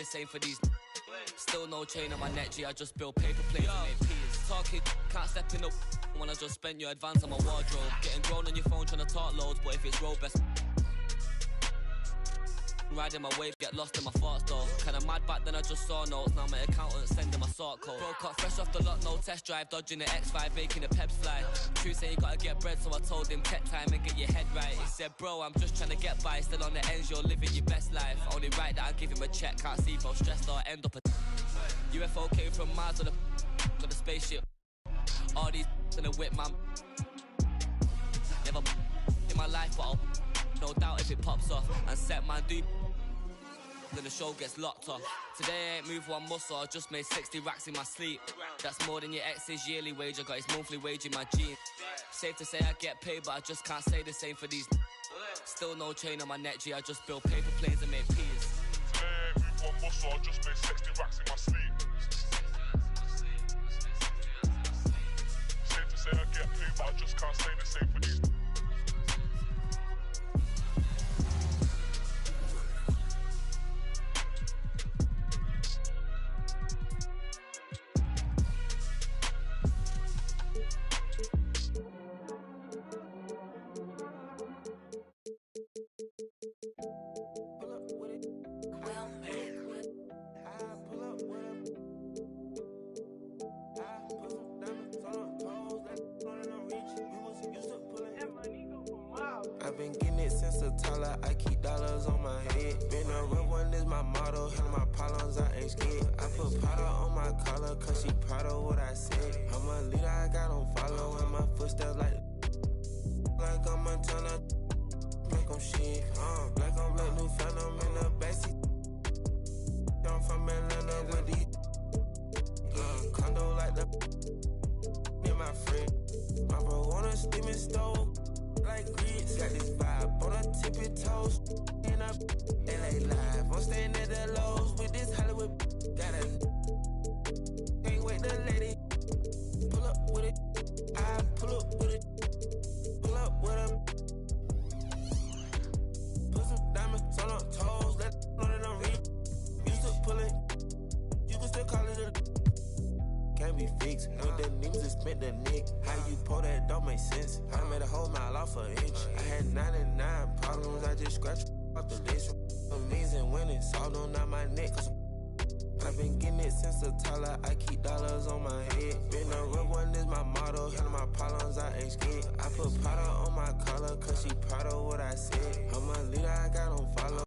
the same for these. Still no chain on my neck, G, I just build paper planes and make peas. Talking, can't step in the when I just spent your advance on my wardrobe. Getting grown on your phone trying to talk loads, but if it's road best. Riding my wave, get lost in my thoughts though. Kinda mad back then I just saw notes. Now my accountant sending my sort code. Broke up fresh off the lot, no test drive. Dodging the X5, making the peps fly. True say you gotta get bread, so I told him tech time and get your head right. He said bro, I'm just trying to get by. Still on the ends, you're living your best life. Only right that I give him a check. Can't see if I'm stressed or end up a UFO came from Mars or the spaceship. All these in the whip, man. Never in my life, but I'll no doubt if it pops off. And set man do then the show gets locked off. Today I ain't moved one muscle, I just made 60 racks in my sleep. That's more than your ex's yearly wage, I got his monthly wage in my jeans. Safe to say I get paid, but I just can't say the same for these. Still no chain on my neck, G, I just build paper planes and make peas. Today I ain't moved one muscle, I just made 60 racks in my sleep. Safe to say I get paid, but I just can't say the same for these. I've been getting it since a toddler, I keep dollars on my head. Been a real one is my motto, hell my problems, I ain't scared. I put powder on my collar, cause she proud of what I said. I'm a leader, I got on follow, and my footsteps like I'm a Montana, black on shit. Black on black, new phantom in the backseat. I'm from Atlanta with these condo like the in my friend. My bro on a steaming stove. Like grits, got this vibe on her tippy toes. And up LA live, I'm staying at the lows with this Hollywood. Got a can't wait the lady. Pull up with it, I pull up with it. Pull up with him. Put some diamonds on her toes, let know that I'm real. Used to pull it, you can still call it a. Can't be fixed, with the niggas that spent the nick. How you pull that don't make sense. I made a whole mile off an inch. I had 99 problems, I just scratched off the list. Amazing winning, solved on out my neck. I've been getting it since a toddler, I keep dollars on my head. Been a real one is my motto, hell my problems, I ain't scared. I put powder on my collar, cause she proud of what I said. I'm a leader, I got on follow.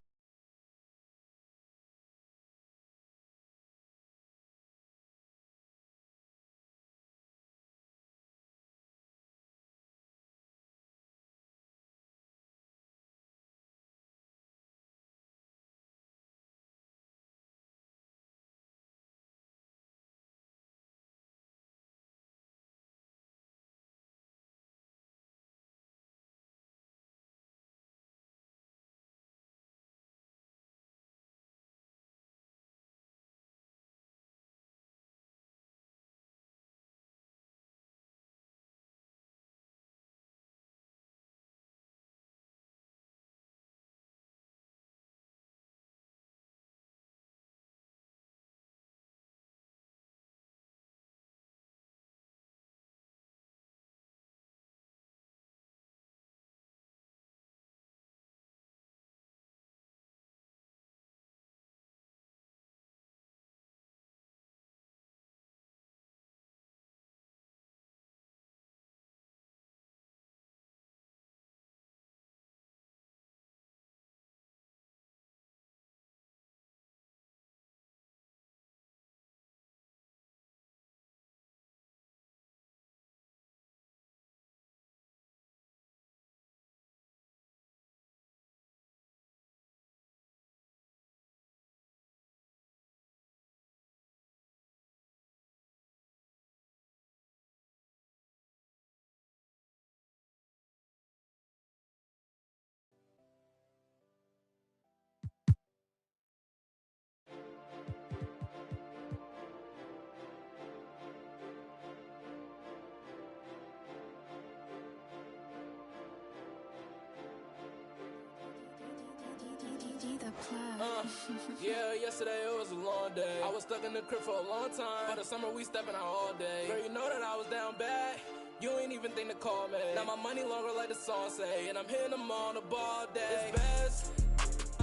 Yeah, yesterday it was a long day. I was stuck in the crib for a long time. But the summer we stepping out all day. Girl, you know that I was down bad. You ain't even think to call me. Now my money longer like the song say. And I'm hitting them on the ball day. It's best.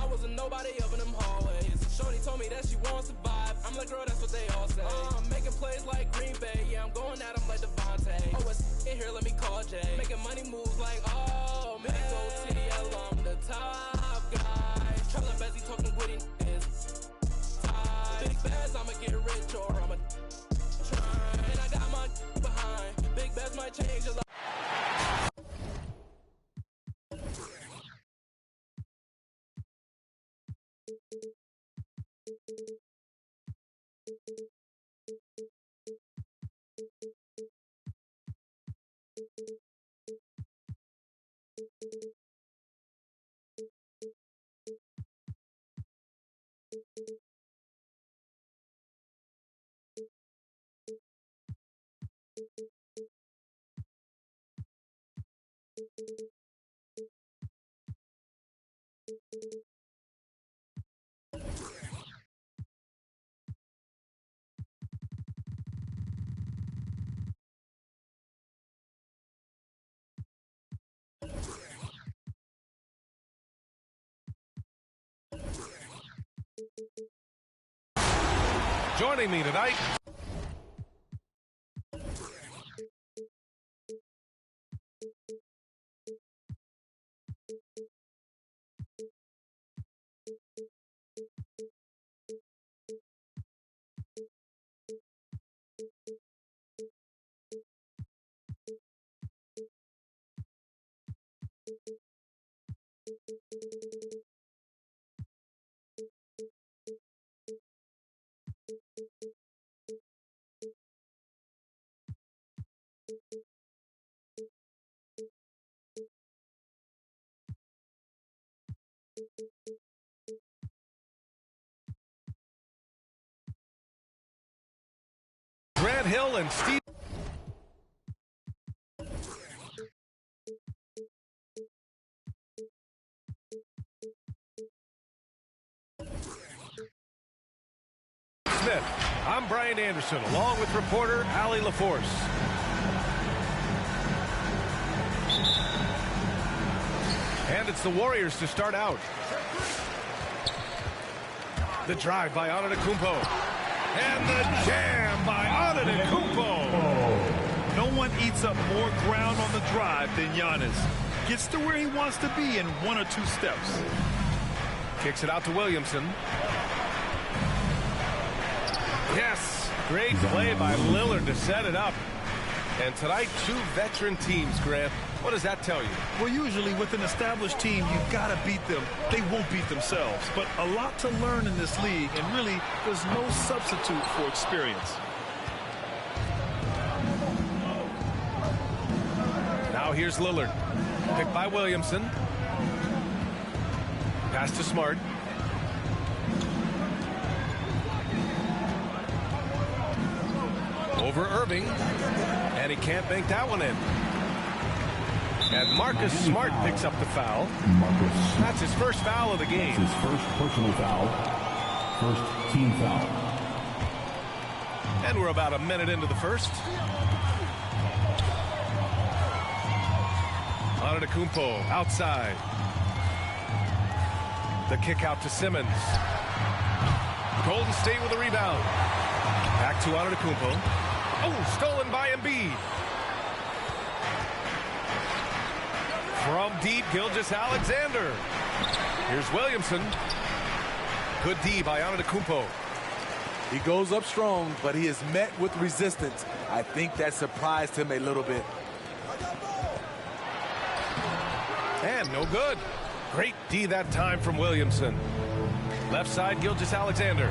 I wasn't nobody up in them hallways. Shorty told me that she wants to vibe. I'm like, girl, that's what they all say. I'm making plays like Green Bay. Yeah, I'm going at them like Devontae. Oh, it's in here, let me call Jay. Making money moves like, oh, man. Big old TDL, I'm the top guy. Traveling busy, talking witty is tied. Big bags, I'ma get rich or I'ma try. And I got my behind. Big bags might change your life. Joining me tonight, Grant Hill and Steve. Smith. I'm Brian Anderson, along with reporter Allie LaForce. And it's the Warriors to start out. The drive by Antetokounmpo. And the jam by Antetokounmpo. No one eats up more ground on the drive than Giannis. Gets to where he wants to be in 1 or 2 steps. Kicks it out to Williamson. Yes, great play by Lillard to set it up. And tonight, 2 veteran teams, Grant. What does that tell you? Well, usually with an established team, you've got to beat them. They won't beat themselves. But a lot to learn in this league, and really, there's no substitute for experience. Now here's Lillard. Picked by Williamson. Pass to Smart. Over Irving. And he can't bank that one in. And Marcus Smart picks up the foul. That's his first foul of the game. That's his first personal foul. First team foul. And we're about a minute into the first. Antetokounmpo outside. The kick out to Simmons. Golden State with a rebound. Back to Antetokounmpo. Oh, stolen by Embiid. From deep, Gilgeous-Alexander. Here's Williamson. Good D by Antetokounmpo. He goes up strong, but he is met with resistance. I think that surprised him a little bit. And no good. Great D that time from Williamson. Left side, Gilgeous-Alexander.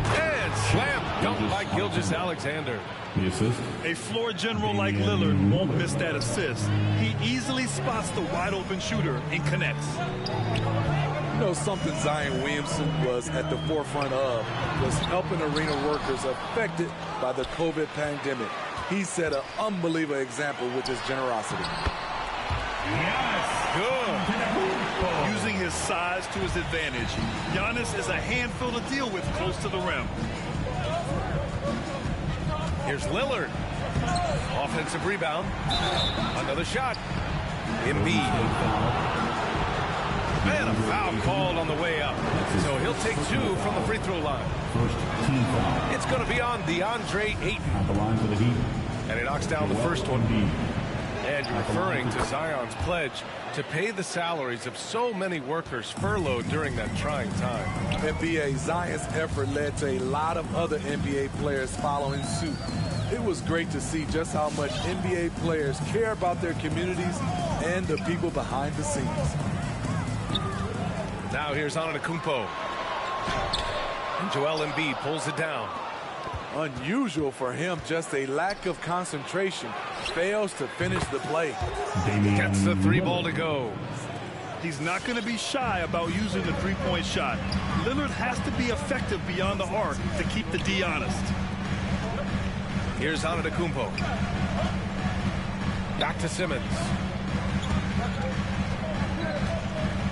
And slam dunk by Gilgeous-Alexander. The assist. A floor general like Lillard won't miss that assist. He easily spots the wide open shooter and connects. You know, something Zion Williamson was at the forefront of was helping arena workers affected by the COVID pandemic. He set an unbelievable example with his generosity. Yes. Good. Using his size to his advantage. Giannis is a handful to deal with close to the rim. Here's Lillard. Offensive rebound. Another shot. Embiid. And a foul called on the way up. So he'll take 2 from the free throw line. First team foul. It's going to be on DeAndre Ayton. At the line for the Heat. And he knocks down the first one. And you're referring to Zion's pledge to pay the salaries of so many workers furloughed during that trying time. NBA Zion's effort led to a lot of other NBA players following suit. It was great to see just how much NBA players care about their communities and the people behind the scenes. Now here's Antetokounmpo. And Joel Embiid pulls it down. Unusual for him, just a lack of concentration. Fails to finish the play. Gets the 3 ball to go. He's not going to be shy about using the three-point shot. Lillard has to be effective beyond the arc to keep the D honest. Here's Antetokounmpo. Back to Simmons.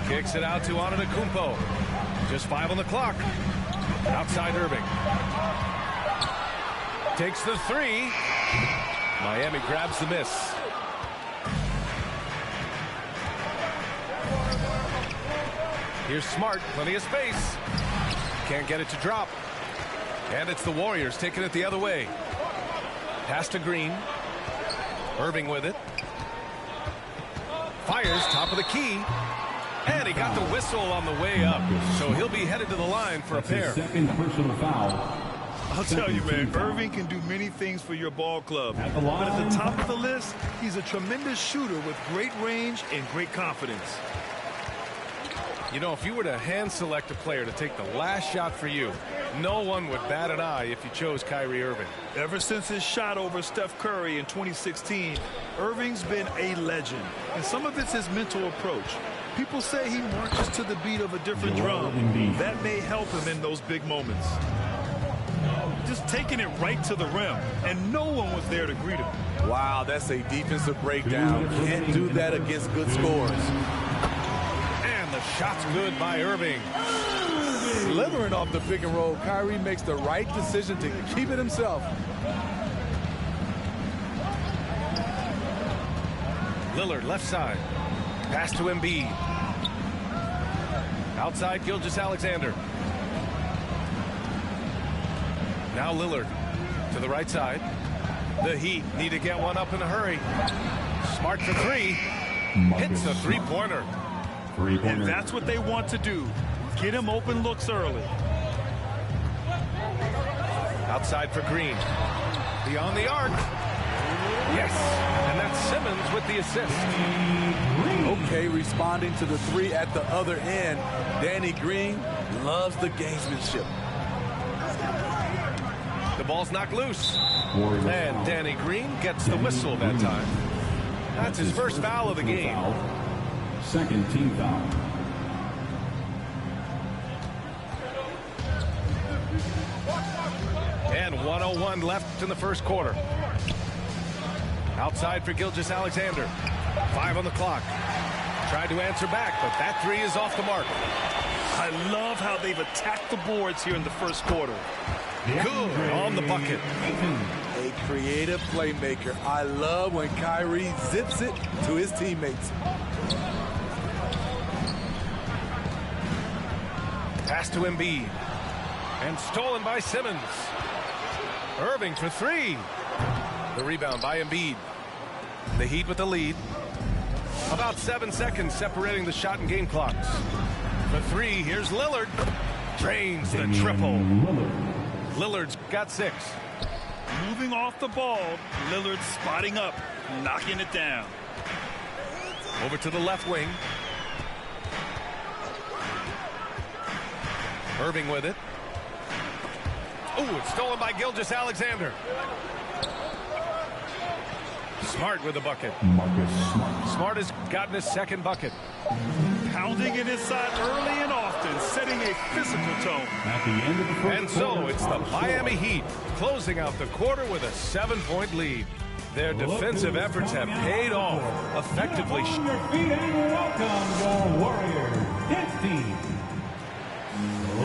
Kicks it out to Antetokounmpo. Just 5 on the clock. Outside Irving. Takes the 3. Miami grabs the miss. Here's Smart. Plenty of space. Can't get it to drop. And it's the Warriors taking it the other way. Pass to Green. Irving with it. Fires top of the key. And he got the whistle on the way up. So he'll be headed to the line for a pair. Second personal foul. I'll tell you, man, Irving can do many things for your ball club. But at the top of the list, he's a tremendous shooter with great range and great confidence. You know, if you were to hand select a player to take the last shot for you, no one would bat an eye if you chose Kyrie Irving. Ever since his shot over Steph Curry in 2016, Irving's been a legend. And some of it's his mental approach. People say he marches to the beat of a different drum. That may help him in those big moments. Just taking it right to the rim, and no one was there to greet him. Wow, that's a defensive breakdown. Can't do that against good scores. And the shot's good by Irving. Slithering off the pick and roll, Kyrie makes the right decision to keep it himself. Lillard left side. Pass to Embiid. Outside Gilgeous-Alexander. Now Lillard to the right side. The Heat need to get one up in a hurry. Smart for 3. Hits a three-pointer. And that's what they want to do. Get him open looks early. Outside for Green. Beyond the arc. Yes. And that's Simmons with the assist. Okay, responding to the 3 at the other end. Danny Green loves the gamesmanship. The ball's knocked loose. And Danny Green gets the whistle that time. That's his first foul of the game. Second team foul. And 1:01 left in the first quarter. Outside for Gilgeous-Alexander. 5 on the clock. Tried to answer back, but that 3 is off the mark. I love how they've attacked the boards here in the first quarter. Good on the bucket. A creative playmaker. I love when Kyrie zips it to his teammates. Pass to Embiid. And stolen by Simmons. Irving for 3. The rebound by Embiid. The Heat with the lead. About 7 seconds separating the shot and game clocks. For 3, here's Lillard. Drains the triple. Lillard's got 6. Moving off the ball, Lillard spotting up, knocking it down. Over to the left wing. Irving with it. Oh, it's stolen by Gilgeous-Alexander. Smart with the bucket. Smart has gotten his second bucket. Pounding it inside early and often, setting a physical tone. At the end of the first And so quarter, it's the Miami Heat closing out the quarter with a 7-point lead. Their defensive efforts have paid off, effectively. On your feet and welcome your Warriors. 16.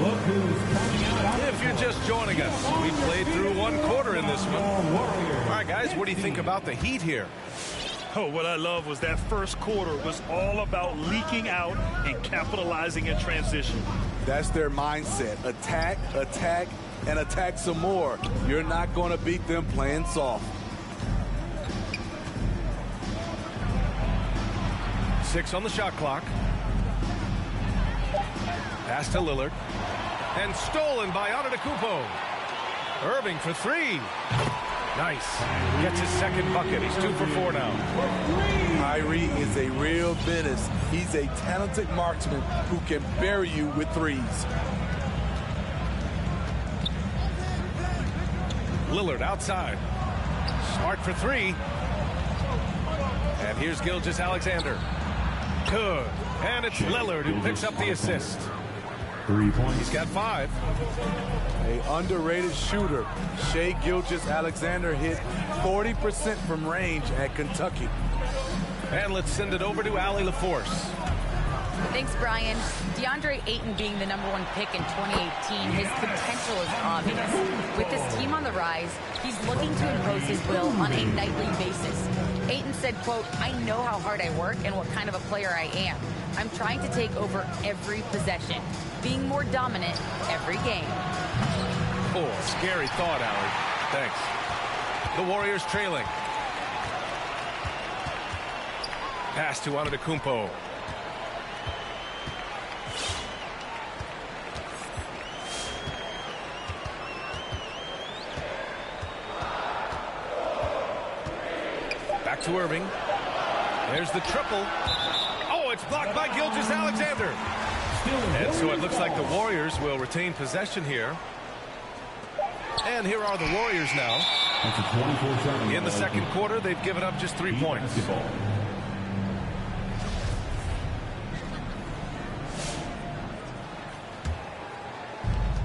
Look who's coming out. If you're just joining us, we played through one quarter in this one. All right, guys, what do you think about the Heat here? Oh, what I love was that first quarter was all about leaking out and capitalizing in transition. That's their mindset. Attack, attack, and attack some more. You're not going to beat them playing soft. 6 on the shot clock. Pass to Lillard. And stolen by Antetokounmpo. Irving for 3. Nice. Gets his second bucket. He's 2 for 4 now. Kyrie is a real menace. He's a talented marksman who can bury you with threes. Lillard outside. Smart for 3. And here's Gilgeous-Alexander. Good. And it's Lillard who picks up the assist. 3 points. He's got 5. A underrated shooter. Shai Gilgeous-Alexander hit 40% from range at Kentucky. And let's send it over to Allie LaForce. Thanks, Brian. DeAndre Ayton being the #1 pick in 2018, his potential is obvious. With his team on the rise, he's looking to impose his will on a nightly basis. Ayton said, quote, "I know how hard I work and what kind of a player I am. I'm trying to take over every possession, being more dominant every game." Oh, scary thought, Allie. Thanks. The Warriors trailing. Pass to Antetokounmpo. Back to Irving. There's the triple. Oh, it's blocked by Gilgeous-Alexander. And so it looks like the Warriors will retain possession here. And here are the Warriors now. In the second quarter, they've given up just 3 points.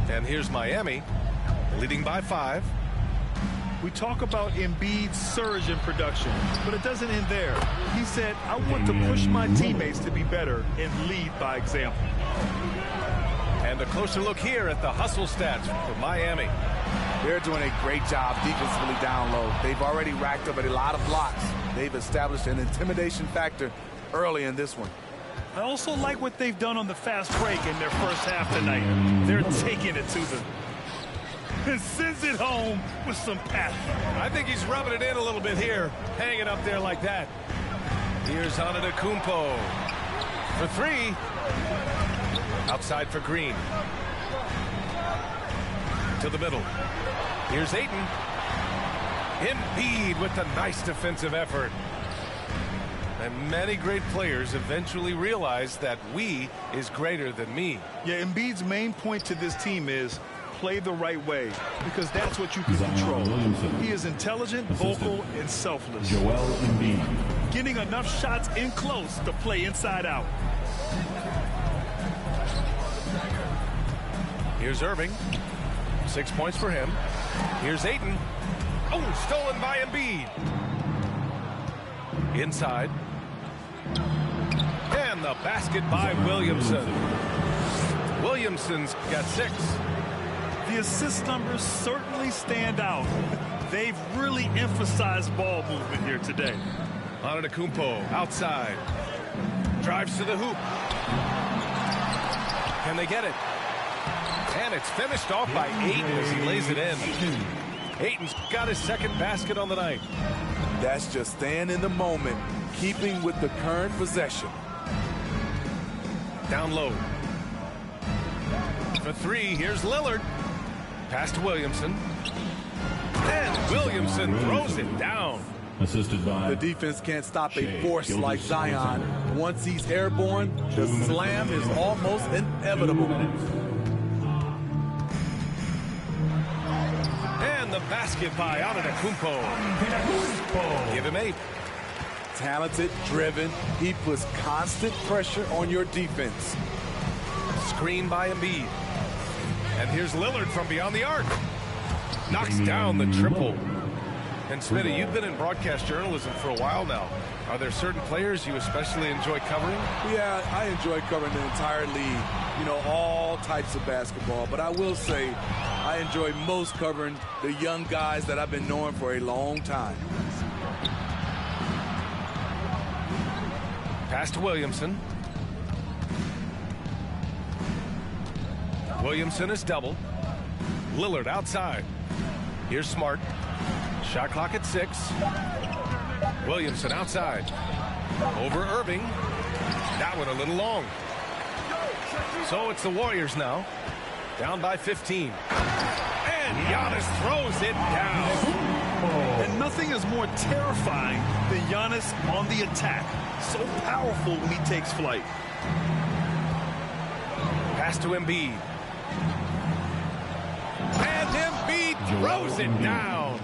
And here's Miami, leading by 5. We talk about Embiid's surge in production, but it doesn't end there. He said, "I want to push my teammates to be better and lead by example." And a closer look here at the hustle stats for Miami. They're doing a great job defensively down low. They've already racked up a lot of blocks. They've established an intimidation factor early in this one. I also like what they've done on the fast break in their first half tonight. They're taking it to them. And sends it home with some passion. I think he's rubbing it in a little bit here, hanging up there like that. Here's Antetokounmpo for 3. Outside for Green. To the middle. Here's Ayton. Embiid with a nice defensive effort. And many great players eventually realize that we is greater than me. Yeah, Embiid's main point to this team is play the right way, because that's what you can control. He is intelligent, vocal, and selfless. Joel Embiid. Getting enough shots in close to play inside out. Here's Irving. 6 points for him. Here's Ayton. Oh, stolen by Embiid. Inside. And the basket by Williamson. Williamson's got 6. The assist numbers certainly stand out. They've really emphasized ball movement here today. Antetokounmpo outside. Drives to the hoop. Can they get it? And it's finished off by Ayton as he lays it in. Ayton's got his second basket on the night. That's just staying in the moment, keeping with the current possession. Down low. For 3, here's Lillard. Pass to Williamson. And Williamson throws it down. Assisted by the defense can't stop a force like Zion. Once he's airborne, the slam is almost inevitable. And the basket by Antetokounmpo. Give him 8. Talented, driven. He puts constant pressure on your defense. Screen by Embiid. And here's Lillard from beyond the arc. Knocks down the triple. And Smitty, you've been in broadcast journalism for a while now. Are there certain players you especially enjoy covering? Yeah, I enjoy covering the entire league, you know, all types of basketball. But I will say I enjoy most covering the young guys that I've been knowing for a long time. Pass to Williamson. Williamson is doubled. Lillard outside. Here's Smart. Shot clock at 6. Williamson outside. Over Irving. That one a little long. So it's the Warriors now. Down by 15. And Giannis throws it down. And nothing is more terrifying than Giannis on the attack. So powerful when he takes flight. Pass to Embiid. And Embiid throws it down.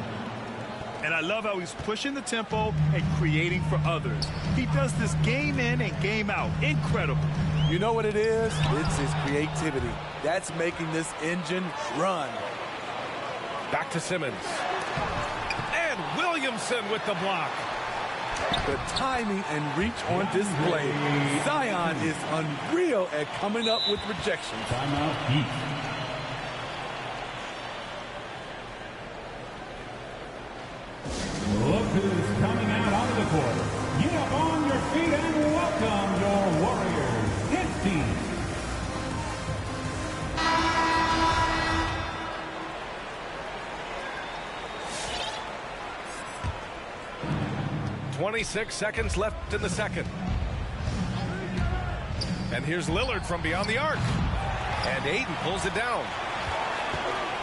And I love how he's pushing the tempo and creating for others. He does this game in and game out. Incredible. You know what it is? It's his creativity. That's making this engine run. Back to Simmons. And Williamson with the block. The timing and reach on display. Zion is unreal at coming up with rejections. Timeout, Heat. Look who's coming out onto the court. Get up on your feet and welcome your Warriors. It's Dee. 26 seconds left in the second. And here's Lillard from beyond the arc. And Ayton pulls it down.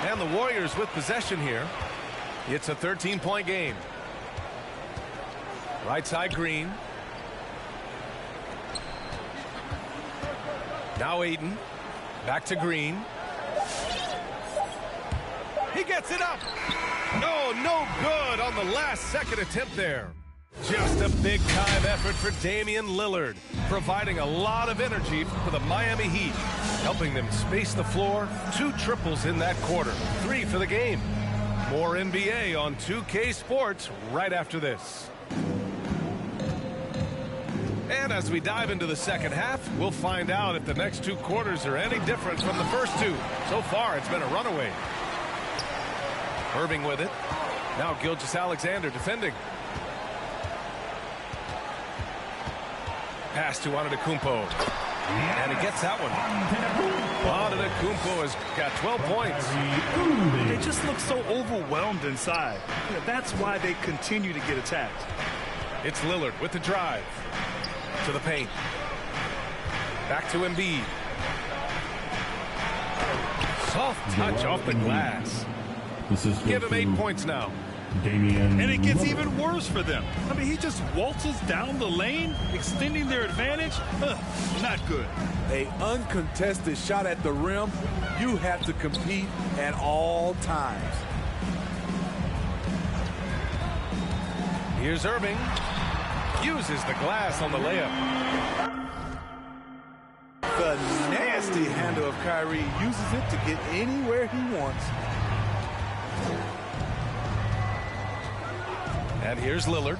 And the Warriors with possession here. It's a 13-point game. Right side Green. Now Ayton. Back to Green. He gets it up. No good on the last second attempt there. Just a big-time effort for Damian Lillard, providing a lot of energy for the Miami Heat, helping them space the floor. 2 triples in that quarter, 3 for the game. More NBA on 2K Sports right after this. And as we dive into the second half, we'll find out if the next 2 quarters are any different from the first 2. So far, it's been a runaway. Irving with it. Now Gilgeous-Alexander defending. Pass to Antetokounmpo. And he gets that one. Antetokounmpo has got 12 points. They just look so overwhelmed inside. That's why they continue to get attacked. It's Lillard with the drive. To the paint. Back to Embiid. Soft touch off the glass. Give him 8 points now. Damian And it gets Lillard. even worse for them. I mean, he just waltzes down the lane, extending their advantage. Not good. An uncontested shot at the rim, you have to compete at all times. Here's Irving. Uses the glass on the layup. The nasty handle of Kyrie uses it to get anywhere he wants. And here's Lillard.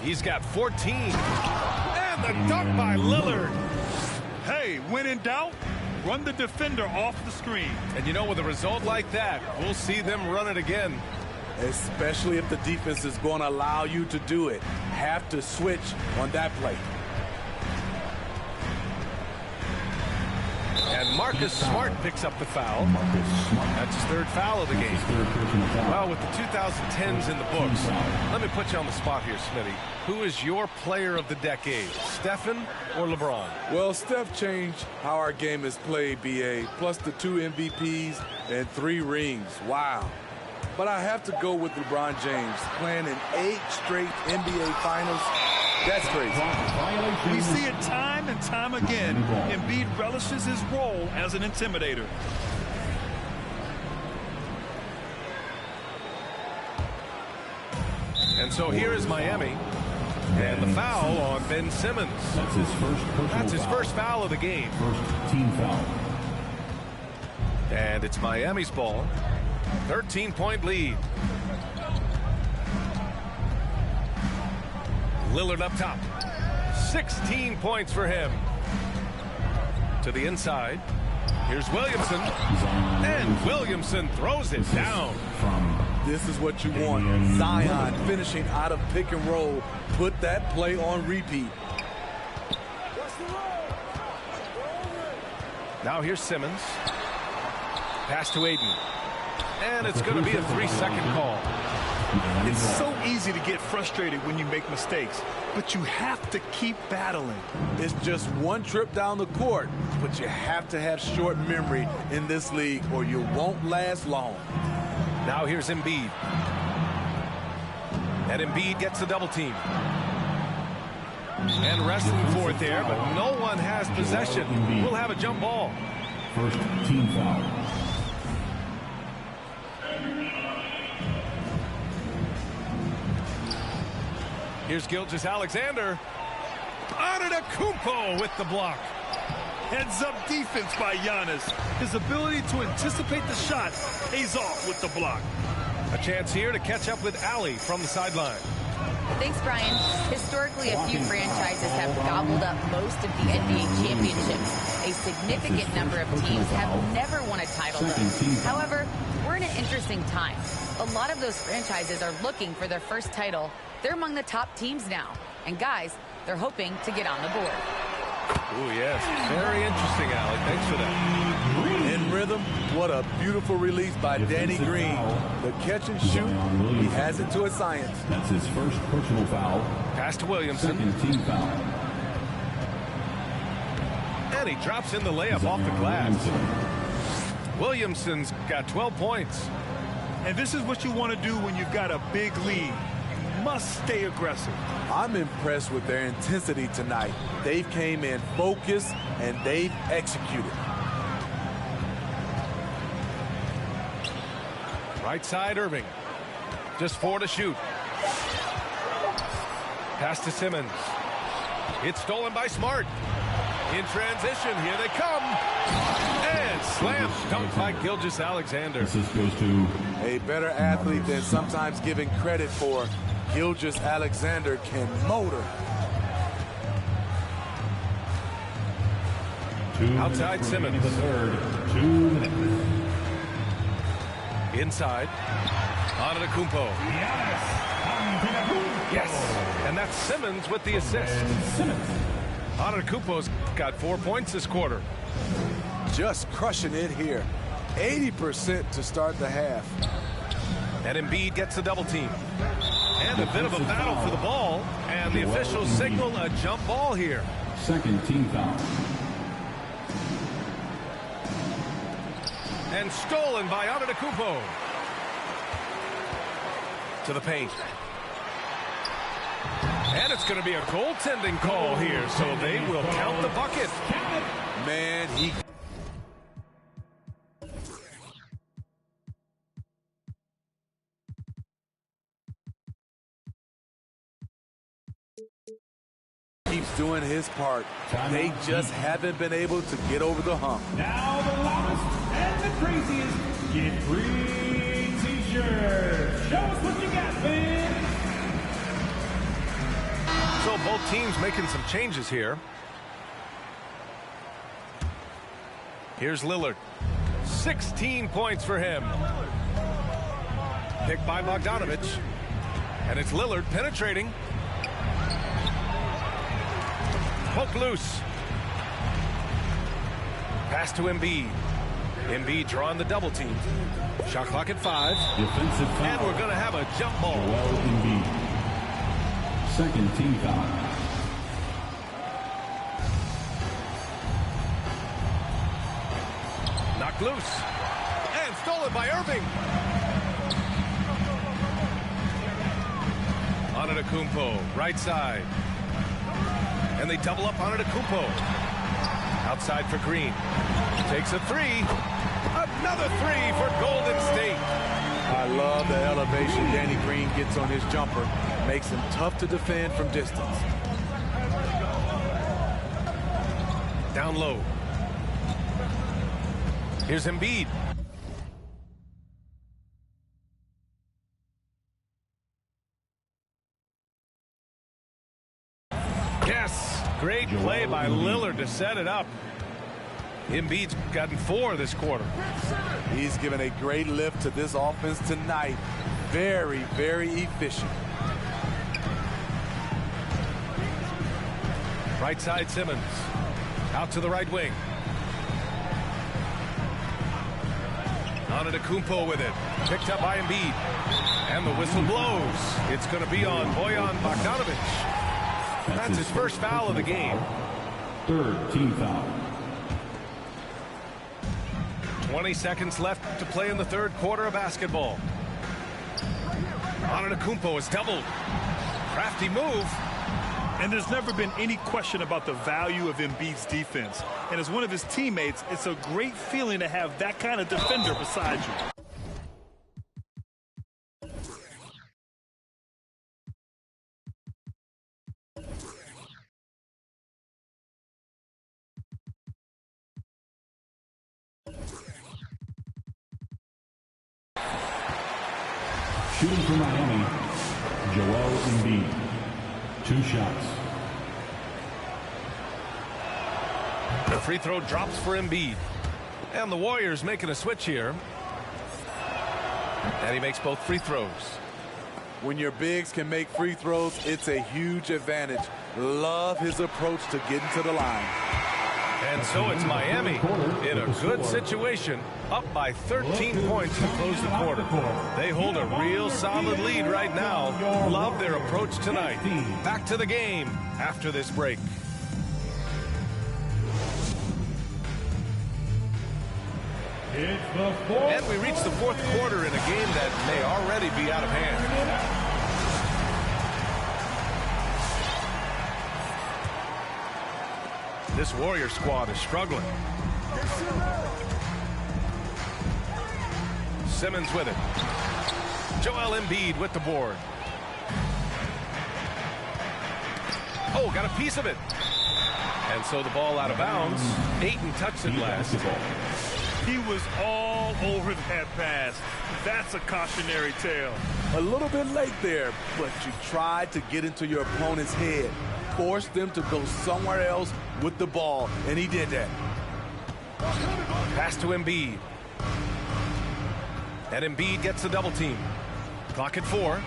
He's got 14. And the dunk by Lillard. Hey, when in doubt, run the defender off the screen. And you know, with a result like that, we'll see them run it again. Especially if the defense is going to allow you to do it. Have to switch on that play. And Marcus Smart picks up the foul. That's his 3rd foul of the game. Well, with the 2010s in the books, let me put you on the spot here, Smitty. Who is your player of the decade, Stephen or LeBron? Well, Steph changed how our game is played, BA, plus the 2 MVPs and 3 rings. Wow. But I have to go with LeBron James, playing in 8 straight NBA Finals. That's crazy. We see it time and time again. Embiid relishes his role as an intimidator. And so here is Miami. And the foul on Ben Simmons. That's his first personal That's his foul. first foul of the game. First team foul. And it's Miami's ball. 13-point lead. Lillard up top. 16 points for him. To the inside. Here's Williamson. And Williamson throws it down. This is what you want. Zion finishing out of pick and roll. Put that play on repeat. Now here's Simmons. Pass to Aiden. And it's going to be a 3-second call. It's so easy to get frustrated when you make mistakes, but you have to keep battling. It's just one trip down the court, but you have to have short memory in this league or you won't last long. Now here's Embiid. And Embiid gets the double team. And wrestling for it there, but no one has possession. We'll have a jump ball. First team foul. Here's Gilgeous-Alexander. Antetokounmpo with the block. Heads-up defense by Giannis. His ability to anticipate the shot pays off with the block. A chance here to catch up with Allie from the sideline. Thanks, Brian. Historically, a few franchises have gobbled up most of the NBA championships. A significant number of teams have never won a title, though. However, we're in an interesting time. A lot of those franchises are looking for their first title. They're among the top teams now. And guys, they're hoping to get on the board. Oh, yes. Very interesting, Allie. Thanks for that. In rhythm, what a beautiful release by Danny Green. The catch and shoot, he has it to a science. That's his first personal foul. Pass to Williamson. Second team foul. And he drops in the layup off the glass. Williamson's got 12 points. And this is what you want to do when you've got a big lead. Must stay aggressive. I'm impressed with their intensity tonight. They came in focused and they've executed. Right side, Irving. Just 4 to shoot. Pass to Simmons. It's stolen by Smart. In transition, here they come. And slam dunk by Gilgeous-Alexander. This goes to A better athlete than sometimes given credit for. Gilgeous-Alexander can motor. Outside Simmons. the third. 2 minutes. Inside. Antetokounmpo. Yes. And that's Simmons with the assist. Antetokounmpo's got 4 points this quarter. Just crushing it here. 80% to start the half. And Embiid gets the double team. And a bit of a battle for the ball. And the officials signal a jump ball here. Second team foul. And stolen by Antetokounmpo. To the paint. And it's going to be a goaltending call here, so they will count the bucket. Man, he keeps doing his part. They just haven't been able to get over the hump. Now the loudest and the craziest Get Green T-shirt. Show us what you got, man. So both teams making some changes here. Here's Lillard. 16 points for him. Picked by Bogdanovich. And it's Lillard penetrating. Poke loose. Pass to Embiid. Embiid drawing the double team. Shot clock at 5. Defensive foul. And we're going to have a jump ball. Joel Embiid. Second team foul. Knocked loose. And stolen by Irving. Antetokounmpo, right side. And they double up Antetokounmpo. Outside for Green. Takes a 3. Another 3 for Golden State. I love the elevation Danny Green gets on his jumper. Makes him tough to defend from distance. Down low. Here's Embiid. Great play by Lillard to set it up. Embiid's gotten 4 this quarter. He's given a great lift to this offense tonight. Very, very efficient. Right side Simmons. Out to the right wing. Antetokounmpo with it. Picked up by Embiid. And the whistle blows. It's going to be on Bojan Bogdanovic. That's his first foul of the game. Third team foul. 20 seconds left to play in the third quarter of basketball. Antetokounmpo is doubled. Crafty move. And there's never been any question about the value of Embiid's defense. And as one of his teammates, it's a great feeling to have that kind of defender beside you. Shooting for Miami, Joel Embiid. 2 shots. The free throw drops for Embiid. And the Warriors making a switch here. And he makes both free throws. When your bigs can make free throws, it's a huge advantage. Love his approach to getting to the line. And so it's Miami in a good situation, up by 13 points to close the quarter. They hold a real solid lead right now. Love their approach tonight. Back to the game after this break. And we reach the fourth quarter in a game that may already be out of hand. This Warrior squad is struggling. Simmons with it. Joel Embiid with the board. Oh, got a piece of it. And so the ball out of bounds. Ayton touched it last. He was all over that pass. That's a cautionary tale. A little bit late there, but you tried to get into your opponent's head. Forced them to go somewhere else with the ball, and he did that. Pass to Embiid. And Embiid gets the double team. Clock at 4.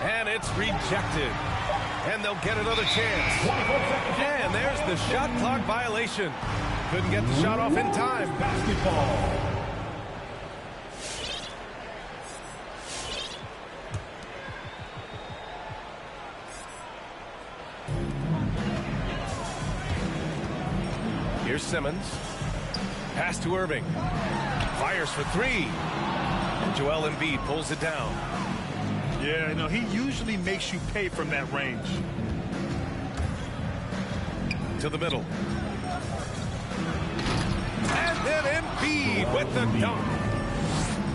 And it's rejected. And they'll get another chance. And there's the shot clock violation. Couldn't get the shot off in time. Basketball. Here's Simmons. Pass to Irving. Fires for 3. And Joel Embiid pulls it down. Yeah, no, he usually makes you pay from that range. To the middle. And then Embiid with the dunk.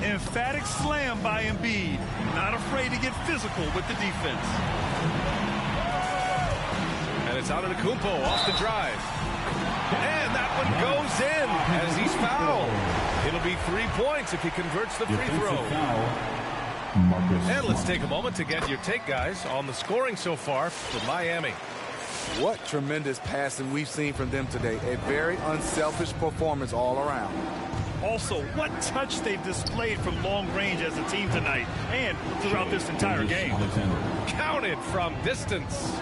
Emphatic slam by Embiid. Not afraid to get physical with the defense. And it's Antetokounmpo off the drive. And that one goes in as he's fouled. It'll be 3 points if he converts the free throw. And let's take a moment to get your take, guys, on the scoring so far for Miami. What tremendous passing we've seen from them today. A very unselfish performance all around. Also, what touch they've displayed from long range as a team tonight and throughout this entire game. Counted from distance.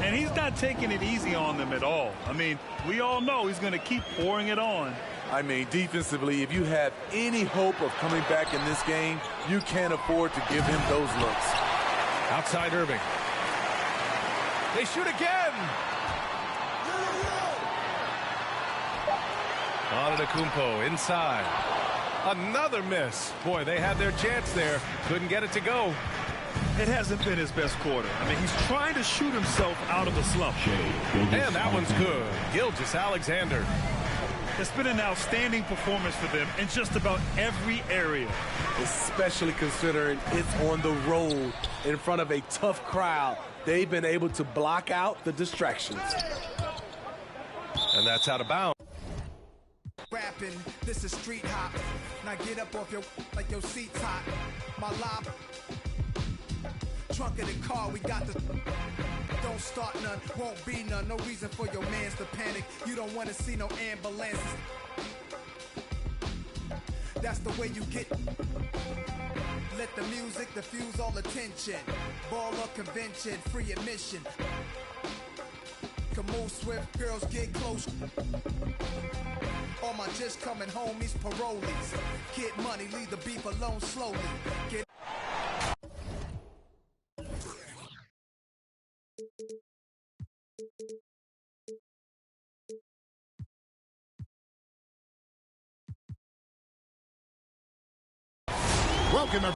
And he's not taking it easy on them at all. I mean, we all know he's going to keep pouring it on. I mean, defensively, if you have any hope of coming back in this game, you can't afford to give him those looks. Outside Irving. They shoot again. Antetokounmpo inside. Another miss. Boy, they had their chance there. Couldn't get it to go. It hasn't been his best quarter. I mean, he's trying to shoot himself out of a slump. And that one's good. Gilgeous-Alexander. It's been an outstanding performance for them in just about every area. Especially considering it's on the road in front of a tough crowd. They've been able to block out the distractions. And that's out of bounds. Rapping, this is street hop. Now get up off your like your seat's hot. My lob. trunk of the car, we got the... Don't start none, won't be none. No reason for your mans to panic. You don't want to see no ambulances. That's the way you get. Let the music diffuse all attention. Ball or convention, free admission. Can move swift, girls get close. All my just coming homies, parolees. Get money, leave the beef alone slowly. Get Welcome,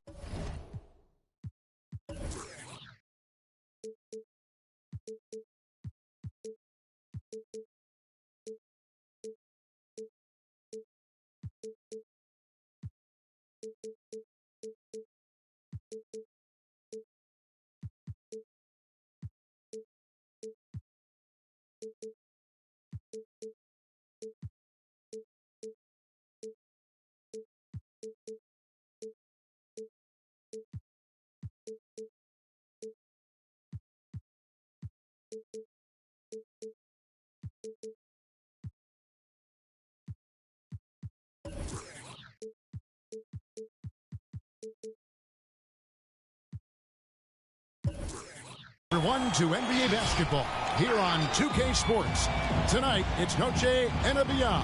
everyone to NBA basketball here on 2K Sports. Tonight, it's Noche NBA,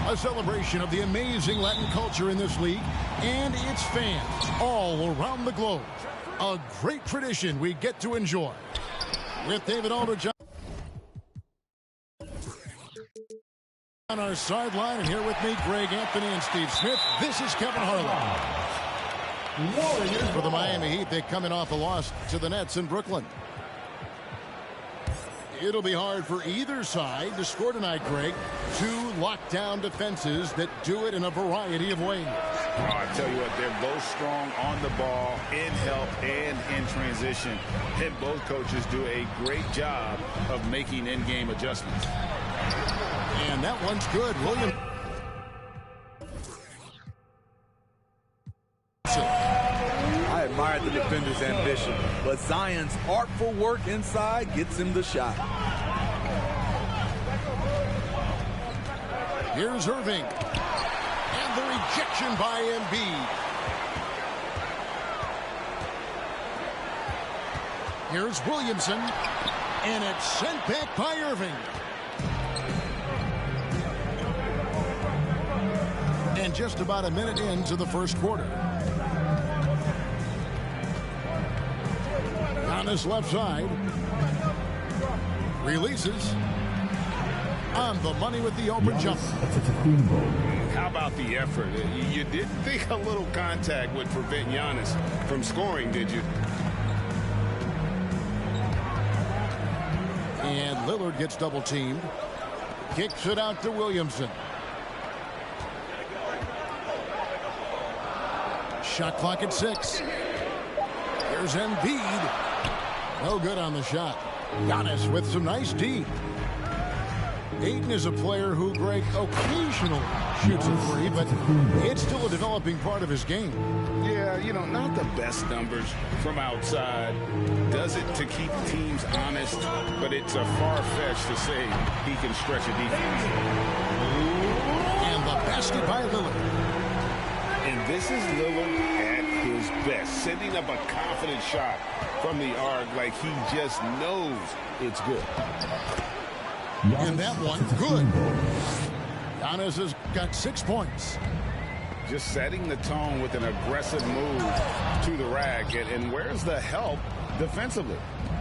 a celebration of the amazing Latin culture in this league and its fans all around the globe. A great tradition we get to enjoy. With David Aldridge on our sideline, and here with me, Greg Anthony and Steve Smith. This is Kevin Harlan. For the Miami Heat, they're coming off a loss to the Nets in Brooklyn. It'll be hard for either side to score tonight, Greg. Two lockdown defenses that do it in a variety of ways. Oh, I tell you what, they're both strong on the ball, in help, and in transition. And both coaches do a great job of making in-game adjustments. And that one's good. William. I admire the defender's ambition, but Zion's artful work inside gets him the shot. Here's Irving. And the rejection by Embiid. Here's Williamson. And it's sent back by Irving. And just about a minute into the first quarter. On this left side. Releases. On the money with the open jump. How about the effort? You didn't think a little contact would prevent Giannis from scoring, did you? And Lillard gets double teamed. Kicks it out to Williamson. Shot clock at 6. Here's Embiid. No good on the shot. Giannis with some nice D. Ayton is a player who, Greg, occasionally shoots a three, but it's still a developing part of his game. Yeah, you know, not the best numbers from outside. Does it to keep teams honest, but it's a far-fetched to say he can stretch a defense. And the basket by Lillard. And this is Lillard at his best, sending up a confident shot from the arc like he just knows it's good. And that one, good. Giannis has got 6 points. Just setting the tone with an aggressive move to the rack. And where's the help defensively?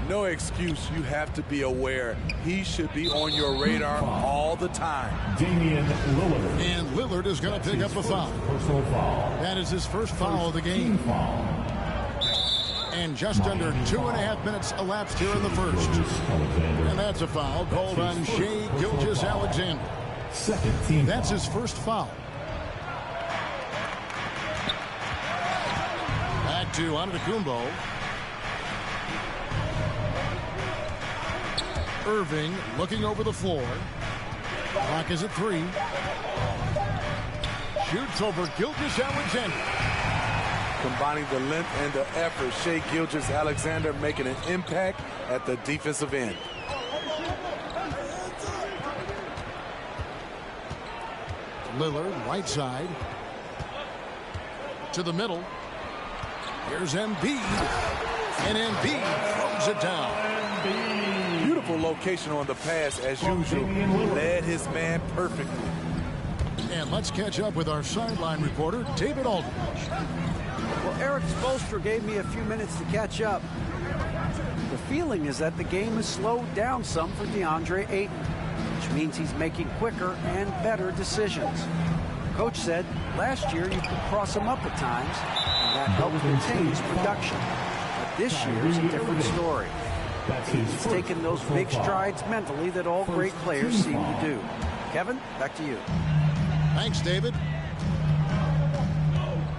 No excuse. You have to be aware. He should be on your radar all the time. Damian Lillard. And Lillard is going to pick up a foul. Personal foul. That is his first foul of the game. And just under 2.5 minutes elapsed here in the first. And that's a foul called on Shai Gilgeous-Alexander. Second team. That's his first foul. Back to Antetokounmpo. Irving looking over the floor. Clock is at 3. Shoots over Gilgeous-Alexander. combining the length and the effort. Shai Gilgeous-Alexander making an impact at the defensive end. Lillard, right side. To the middle. Here's Embiid. And Embiid throws it down. Beautiful location on the pass as usual. Led his man perfectly. And let's catch up with our sideline reporter, David Aldridge. Well, Eric Spoelstra gave me a few minutes to catch up. The feeling is that the game has slowed down some for DeAndre Ayton, which means he's making quicker and better decisions. Coach said last year you could cross him up at times, and that helped contain his production. But this year's a different story. He's taken those big strides mentally that all great players seem to do. Kevin, back to you. Thanks, David.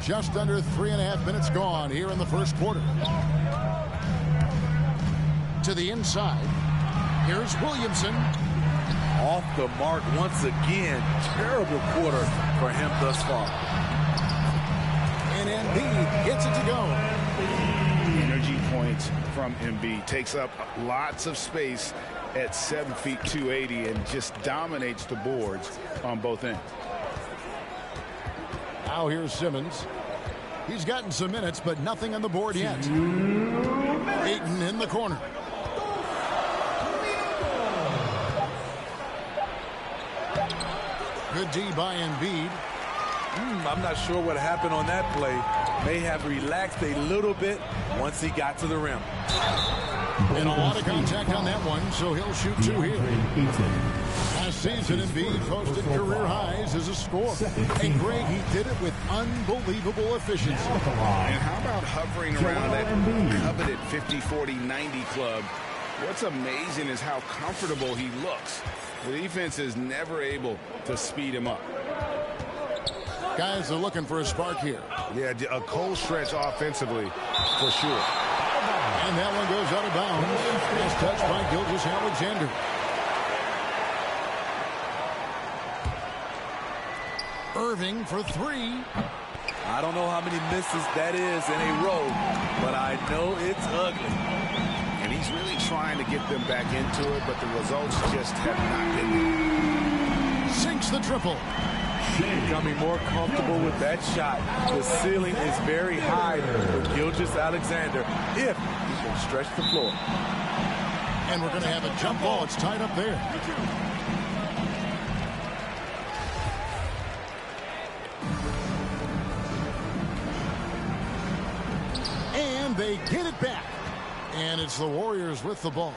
Just under 3.5 minutes gone here in the first quarter. To the inside. Here's Williamson. Off the mark once again. Terrible quarter for him thus far. And Embiid gets it to go. Energy points from Embiid. Takes up lots of space at 7 feet 280 and just dominates the boards on both ends. Now here's Simmons. He's gotten some minutes, but nothing on the board yet. Ayton in the corner. Good D by Embiid. I'm not sure what happened on that play. May have relaxed a little bit once he got to the rim. And a lot of contact on that one, so he'll shoot two here. Last season, Embiid posted career highs as a scorer. And Greg, he did it with unbelievable efficiency. And how about hovering around that coveted 50-40-90 club? What's amazing is how comfortable he looks. The defense is never able to speed him up. Guys are looking for a spark here. Yeah, a cold stretch offensively, for sure. And that one goes out of bounds. It's touched by Gilgeous-Alexander. Irving for three. I don't know how many misses that is in a row, but I know it's ugly. And he's really trying to get them back into it, but the results just have not been there. Sinks the triple. Becoming more comfortable with that shot. The ceiling is very high for Gilgeous-Alexander if he can stretch the floor. And we're going to have a jump ball. It's tied up there. And they get it back. And it's the Warriors with the ball.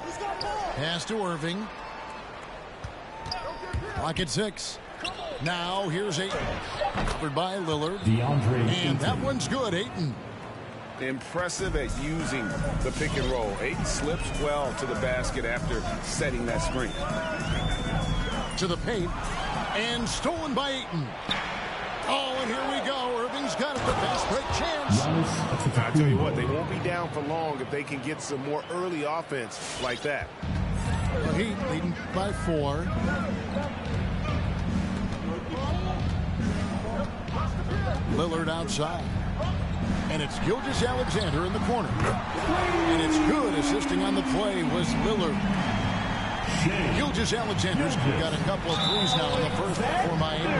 Pass to Irving. Clock at 6. Now here's Ayton. Covered by Lillard. And that one's good, Ayton. Impressive at using the pick and roll. Ayton slips well to the basket after setting that screen. To the paint. And stolen by Ayton. Oh, and here we go. Irving's got it. The fast break chance. I tell you what, they won't be down for long if they can get some more early offense like that. The Heat leading by 4. Lillard outside. And it's Gilgeous-Alexander in the corner. And it's good. Assisting on the play was Lillard. Gilgeous-Alexander's got a couple of threes now in the first for Miami.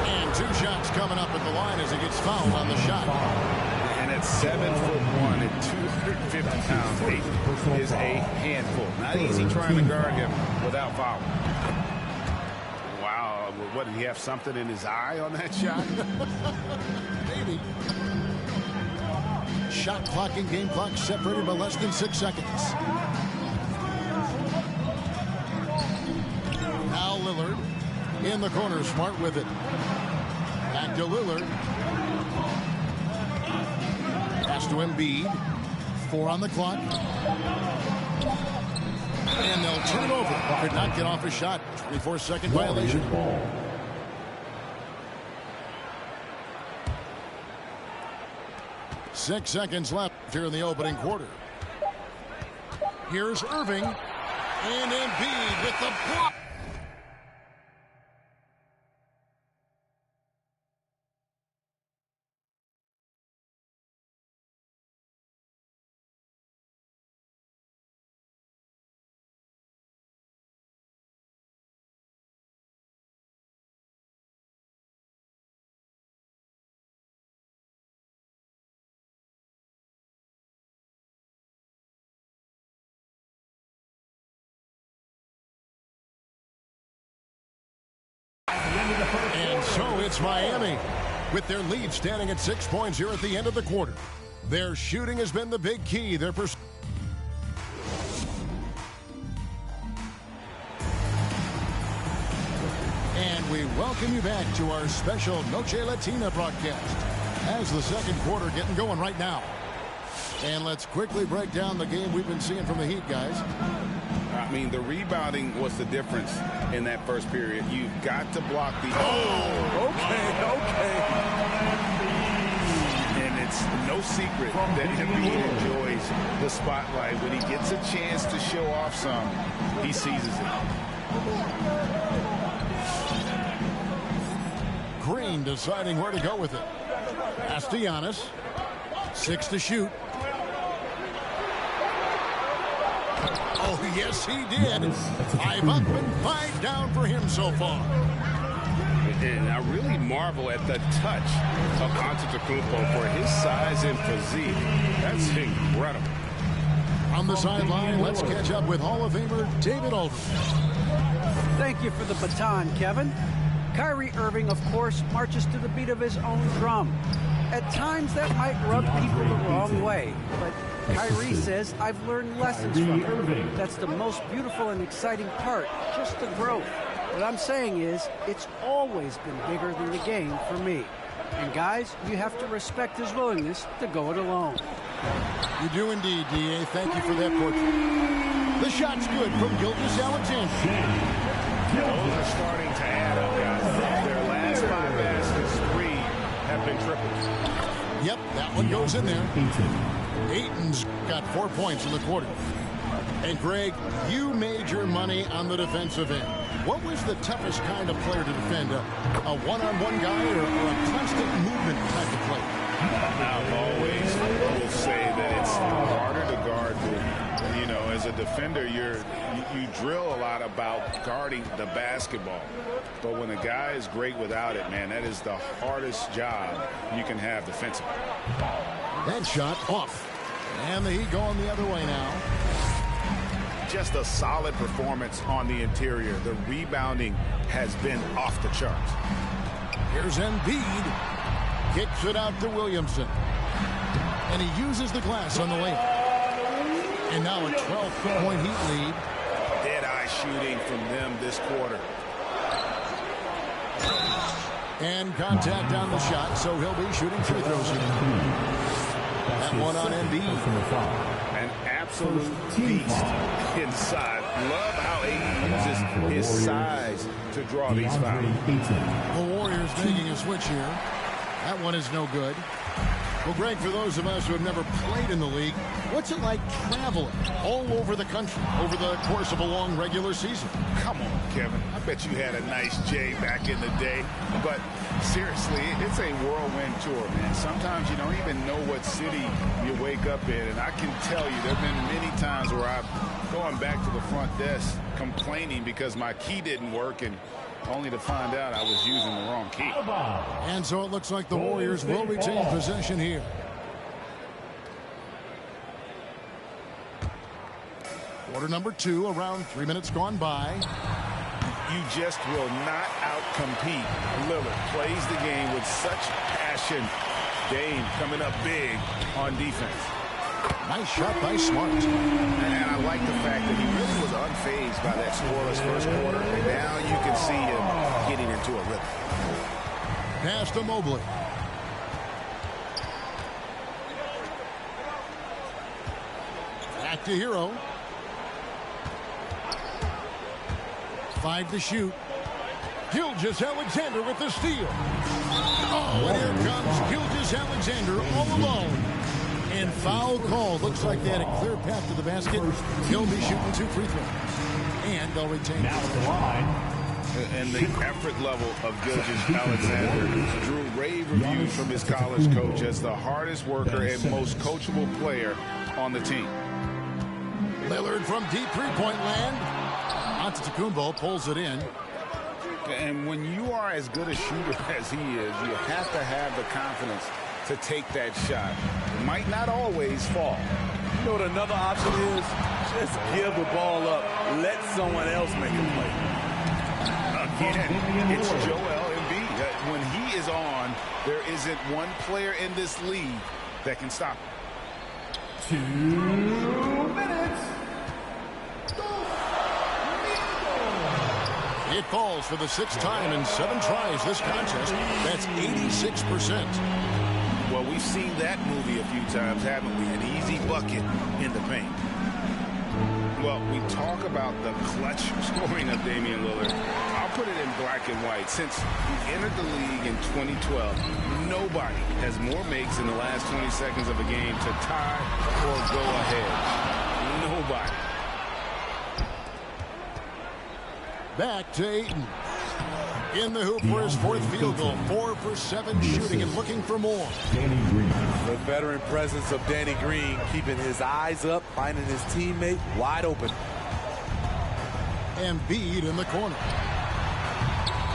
And 2 shots coming up at the line as he gets fouled on the shot. And at 7'1" and 250 pounds, Ayton is a handful. Not easy trying to guard him without fouling. Wow, what, did he have something in his eye on that shot? Maybe. Shot clock and game clock separated by less than 6 seconds. Now Lillard in the corner, Smart with it. Back to Lillard. Pass to Embiid. 4 on the clock. And they'll turn it over. Could not get off a shot. 24-second violation. 6 seconds left here in the opening quarter. Here's Irving. And Embiid with the block. It's Miami with their lead standing at 6 points here at the end of the quarter. Their shooting has been the big key. And we welcome you back to our special Noche Latina broadcast as the second quarter getting going right now. And let's quickly break down the game we've been seeing from the Heat, guys. I mean, the rebounding was the difference in that first period. You've got to block the... Okay. And it's no secret that Embiid enjoys the spotlight. When he gets a chance to show off some, he seizes it. Green deciding where to go with it. Castellanos, 6 to shoot. Oh, yes, he did. 5 up and 5 down for him so far. And I really marvel at the touch of Antetokounmpo for his size and physique. That's incredible. On the sideline, let's catch up with Hall of Famer David Aldridge. Thank you for the baton, Kevin. Kyrie Irving, of course, marches to the beat of his own drum. At times, that might rub people the wrong way, but Kyrie says, I've learned lessons from him. That's the most beautiful and exciting part, just the growth. What I'm saying is, it's always been bigger than the game for me. And guys, you have to respect his willingness to go it alone. You do indeed, D.A. Thank you for that portrait. The shot's good from Gilgeous-Alexander. Those are starting to add up, guys. Their last 5 baskets, 3 have been triples. Yep, that one goes in there. Ayton's got 4 points in the quarter. And Greg, you made your money on the defensive end. What was the toughest kind of player to defend? A one-on-one guy or a constant movement type of player? I've always will say that it's harder to guard. You know, as a defender, you drill a lot about guarding the basketball. But when a guy is great without it, man, that is the hardest job you can have defensively. That shot off. And the Heat going the other way now. Just a solid performance on the interior. The rebounding has been off the charts. Here's Embiid. Kicks it out to Williamson. And he uses the glass on the layup. And now a 12-point Heat lead. Dead-eye shooting from them this quarter. And contact on the shot, so he'll be shooting free throws here. That one on Embiid. An absolute beast inside. Love how Ayton uses his size to draw these fouls. The Warriors making a switch here. That one is no good. Well, Greg, for those of us who have never played in the league, what's it like traveling all over the country over the course of a long regular season? Come on, Kevin. I bet you had a nice J back in the day. But seriously, it's a whirlwind tour, man. Sometimes you don't even know what city you wake up in. And I can tell you there have been many times where I've gone back to the front desk complaining because my key didn't work, and only to find out I was using the wrong key. And so it looks like the Warriors will retain possession here. Quarter number 2, around 3 minutes gone by. You just will not outcompete. Lillard plays the game with such passion. Dame coming up big on defense. Nice shot by Smart. And I like the fact that he really was unfazed by that scoreless first quarter. And now you can see him getting into a rhythm. Pass to Mobley. Back to Hero. 5 to shoot. Gilgeous-Alexander with the steal. Oh, and here comes Gilgeous-Alexander all alone. And foul call. Looks like they had a clear path to the basket. He'll be shooting 2 free throws. And they'll retain. Now at the line. And the effort level of Gilgeous-Alexander drew rave reviews from his college coach as the hardest worker and most coachable player on the team. Lillard from deep three-point land. Antetokounmpo pulls it in. And when you are as good a shooter as he is, you have to have the confidence to take that shot. It might not always fall. You know what another option is? Just give the ball up. Let someone else make a play. Again, it's Joel Embiid. when he is on, there isn't one player in this league that can stop him. 2 minutes. It falls for the 6th time in 7 tries this contest. That's 86%. Well, we've seen that movie a few times, haven't we? An easy bucket in the paint. Well, we talk about the clutch scoring of Damian Lillard. I'll put it in black and white. Since he entered the league in 2012, nobody has more makes in the last 20 seconds of a game to tie or go ahead. Nobody. Back to Ayton. In the hoop for his 4th field goal. 4 for 7 shooting and looking for more. Danny Green. The veteran presence of Danny Green, keeping his eyes up, finding his teammate wide open. Embiid in the corner.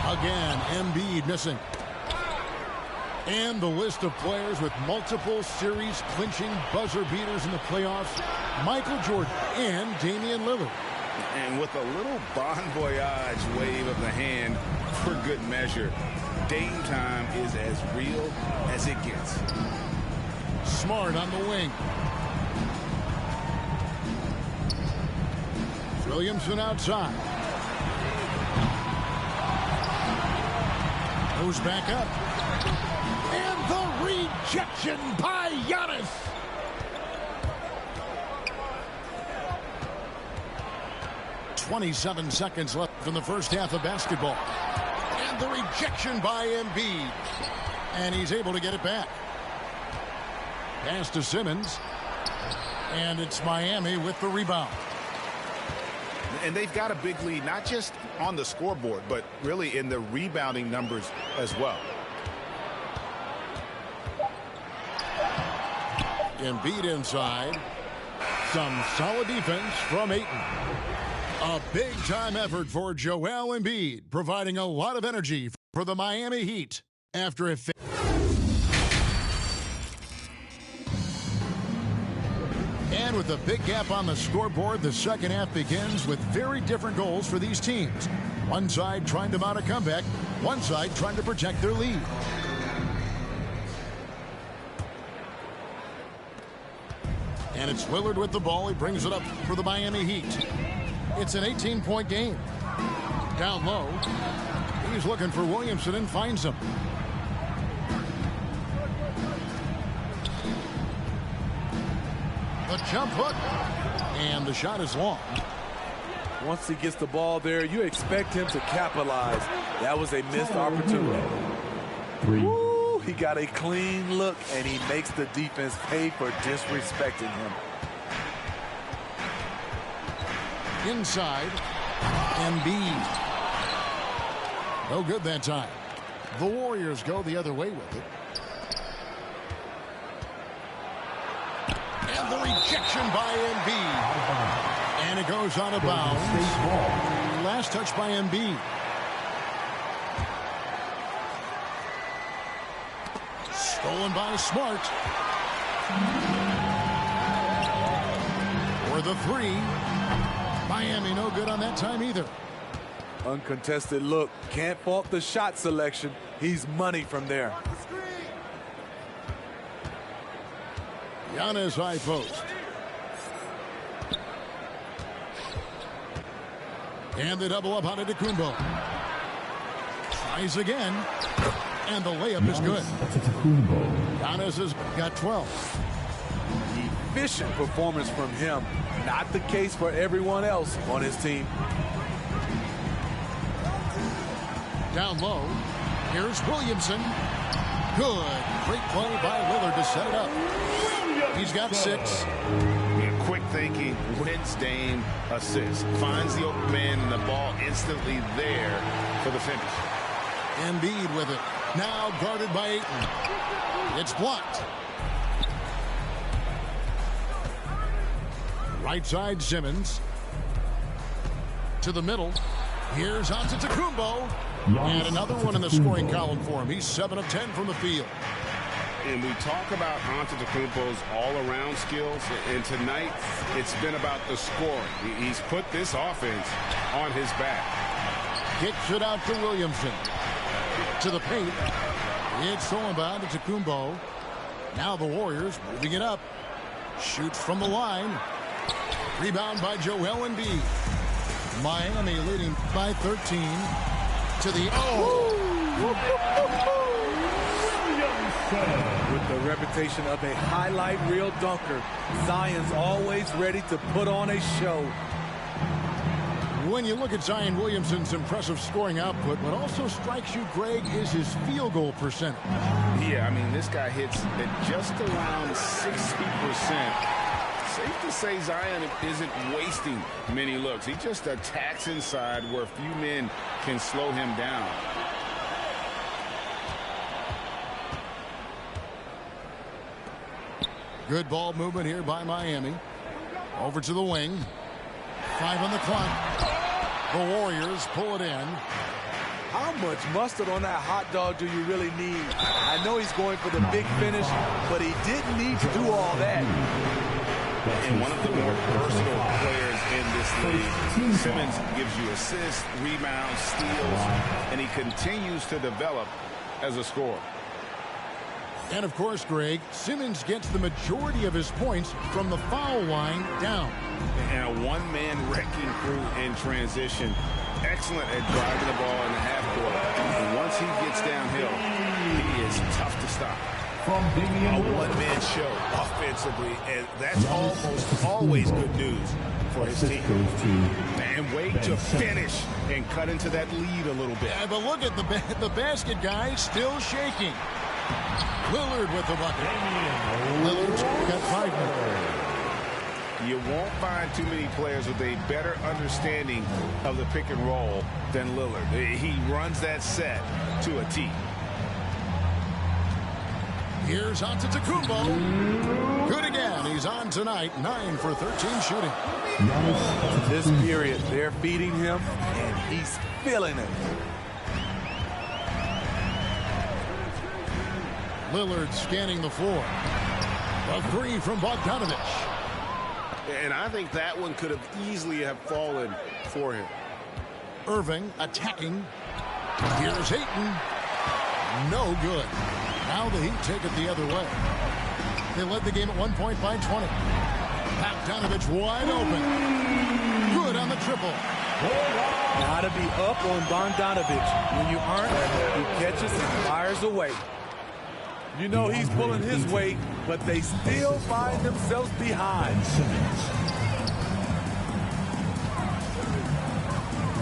Again, Embiid missing. And the list of players with multiple series clinching buzzer beaters in the playoffs: Michael Jordan and Damian Lillard. And with a little bon voyage wave of the hand for good measure, Dame time is as real as it gets. Smart on the wing. Williamson outside. Goes back up. And the rejection by Giannis. "27 seconds left in the first half of basketball. And the rejection by Embiid. And he's able to get it back. Pass to Simmons. And it's Miami with the rebound. And they've got a big lead, not just on the scoreboard, but really in the rebounding numbers as well. Embiid inside. Some solid defense from Ayton. A big-time effort for Joel Embiid, providing a lot of energy for the Miami Heat after a... And with a big gap on the scoreboard, the second half begins with very different goals for these teams. One side trying to mount a comeback, one side trying to protect their lead. And it's Lillard with the ball. He brings it up for the Miami Heat. It's an 18-point game. Down low. He's looking for Williamson and finds him. The jump hook. And the shot is long. Once he gets the ball there, you expect him to capitalize. That was a missed opportunity. Woo, he got a clean look, and he makes the defense pay for disrespecting him. Inside, Embiid. No good that time. The Warriors go the other way with it. And the rejection by Embiid. And it goes out of bounds. Last touch by Embiid. Stolen by Smart. For the 3. Miami no good on that time either. Uncontested look. Can't fault the shot selection. He's money from there. Giannis high post. And the double up on Antetokounmpo. Tries again. And the layup is good. Giannis has got 12. Efficient performance from him. Not the case for everyone else on his team. Down low. Here's Williamson. Good. Great play by Lillard to set it up. He's got 6. Yeah, quick thinking, wins Dame, assist. Finds the open man and the ball instantly there for the finish. Embiid with it. Now guarded by Ayton. It's blocked. Right side Simmons. To the middle. Here's Antetokounmpo. And another one in the scoring column for him. He's 7 of 10 from the field. And we talk about Antetokounmpo's all-around skills, and tonight it's been about the scoring. He's put this offense on his back. Kicks it out to Williamson. To the paint. It's stolen by Antetokounmpo. Now the Warriors moving it up. Shoots from the line. Rebound by Joel Embiid. Miami leading by 13. To the With the reputation of a highlight reel dunker, Zion's always ready to put on a show. When you look at Zion Williamson's impressive scoring output, what also strikes you, Greg, is his field goal percentage. Yeah, I mean, this guy hits at just around 60%. Safe to say Zion isn't wasting many looks. He just attacks inside where few men can slow him down. Good ball movement here by Miami. Over to the wing. 5 on the clock. The Warriors pull it in. How much mustard on that hot dog do you really need? I know he's going for the big finish, but he didn't need to do all that. And one of the more versatile players in this league. Simmons gives you assists, rebounds, steals, and he continues to develop as a scorer. And of course, Greg, Simmons gets the majority of his points from the foul line down. And a one-man wrecking crew in transition. Excellent at driving the ball in the half court. And once he gets downhill, he is tough to stop. A one-man show offensively, and that's almost always good news for his team. And wait to finish and cut into that lead a little bit. Yeah, but look at the basket guy still shaking. Lillard with the bucket. Lillard's got 5 more. You won't find too many players with a better understanding of the pick and roll than Lillard. He runs that set to a T. Here's Antetokounmpo. Good again. He's on tonight. 9 for 13 shooting. This period, they're feeding him, and he's feeling it. Lillard scanning the floor. A 3 from Bogdanovich. And I think that one could have easily have fallen for him. Irving attacking. Here's Ayton. No good. Now the Heat take it the other way. They led the game at 1 point by 20. Bogdanovich wide open. Good on the triple. Gotta be up on Bogdanovich. When you aren't, he catches and fires away. You know he's pulling his weight, but they still find themselves behind.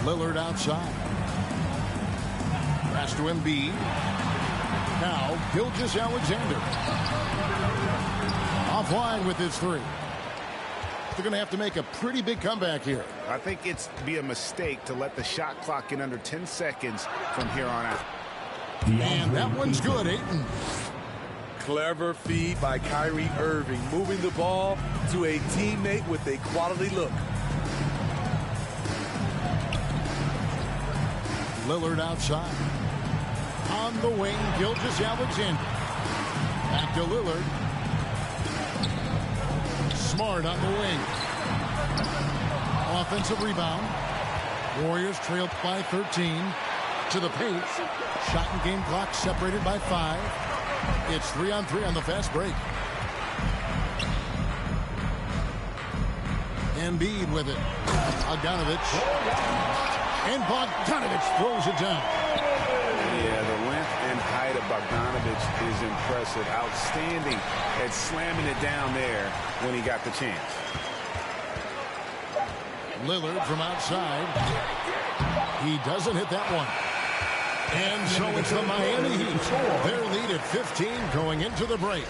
Lillard outside. Pass to Embiid. Now Gilgeous-Alexander. Offline with his 3. They're going to have to make a pretty big comeback here. I think it's be a mistake to let the shot clock get under 10 seconds from here on out. And that one's good, Ayton. Clever feed by Kyrie Irving, moving the ball to a teammate with a quality look. Lillard outside. On the wing, Gilgeous-Alexander. Back to Lillard. Smart on the wing. Offensive rebound. Warriors trailed by 13. To the paint. Shot and game clock separated by 5. It's 3-on-3 on the fast break. Embiid with it. Bogdanovich. And Bogdanovich throws it down. Yeah, the length and height of Bogdanovich is impressive. Outstanding at slamming it down there when he got the chance. Lillard from outside. He doesn't hit that one. And so it's the Miami Heat. Their lead at 15 going into the break.